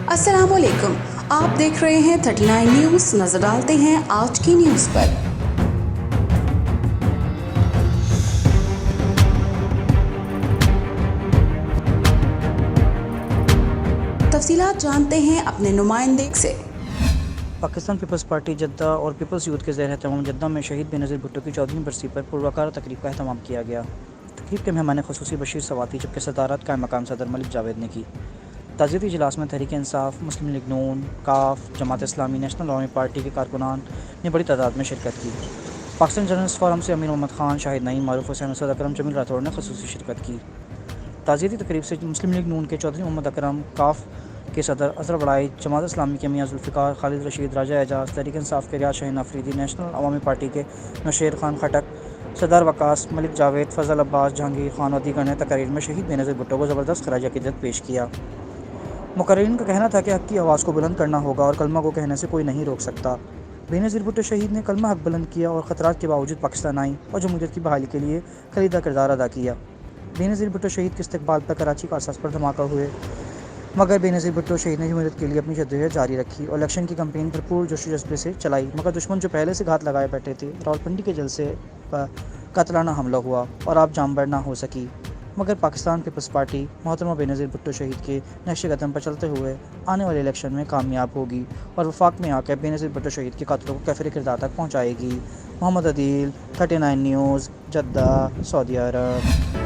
अस्सलाम वालेकुम, आप देख रहे हैं 39 न्यूज़। नजर डालते हैं आज की न्यूज़ पर। तफसीलात जानते हैं अपने नुमाइंदे से। पाकिस्तान पीपल्स पार्टी जद्दा और पीपल्स यूथ के ज़ेर एहतमाम जद्दा में शहीद बेनज़ीर भुट्टो की 14वीं बरसी पर पुरवकार तकरीब का अहतमाम किया गया। तकरीब के मेहमान खुसूसी बशीर सवाती, जबकि सदारत कायम मकाम सदर मलिक जावेद ने की। ताज़ियती इजलास में तहरीक इंसाफ, मुस्लिम लीग नून, काफ, जमात इस्लामी, नेशनल अवामी पार्टी के कारकुनान ने बड़ी तादाद में शिरकत की। पाकिस्तान जर्नलिस्ट फोरम से अमीर मोहम्मद खान, शाहिद नईम, मारूफ हुसैन, असद अकरम, जमील राठौड़ ने खुसूसी शिरकत की। ताज़ियती तकरीब से मुस्लिम लीग नून के चौधरी मोहम्मद अकरम, काफ के सदर अजहर बड़ाई, जमात इस्लामी के मियां जुल्फ़िकार, खालिद रशीद, राजा एजाज, तहरीक इंसाफ के रियाज शाहीन अफरीदी, नेशनल अवामी पार्टी के नौशेर खान खटक, सदर वकास, मलिक जावेद, फजल अब्बास, जहांगीर खान और दीगर ने तकरीर में शहीद बेनज़ीर भुट्टो को ज़बरदस्त खराज अक़ीदत पेश किया। मुक़र्रिरीन का कहना था कि हक़ की आवाज़ को बुलंद करना होगा और कलमा को कहने से कोई नहीं रोक सकता। बेनज़ीर भुट्टो शहीद ने कलमा हक़ बुलंद किया और ख़तरात के बावजूद पाकिस्तान आई और जमहूरियत की बहाली के लिए खलीदा किरदार अदा किया। बेनज़ीर भुट्टो शहीद के इस्तक़बाल पर कराची का असास पर धमाका हुए, मगर बेनज़ीर भुट्टो शहीद ने जमहूरियत के लिए अपनी जद्दोजहद जारी रखी और इलेक्शन की कैंपेन भरपूर जोश जज्बे से चलाई। मगर दुश्मन जो पहले से घात लगाए बैठे थे, रावलपिंडी के जलसे पर कातलाना हमला हुआ और आप जामबर ना हो सकी। मगर पाकिस्तान पीपल्स पार्टी मोहतरमा बेनज़ीर भुट्टो शहीद के नक्श कदम पर चलते हुए आने वाले इलेक्शन में कामयाब होगी और वफाक में आकर बेनज़ीर भुट्टो शहीद के कातलों को कैफिर किरदार तक पहुँचाएगी। मोहम्मद अदील, 39 न्यूज़, जद्दा, सऊदी अरब।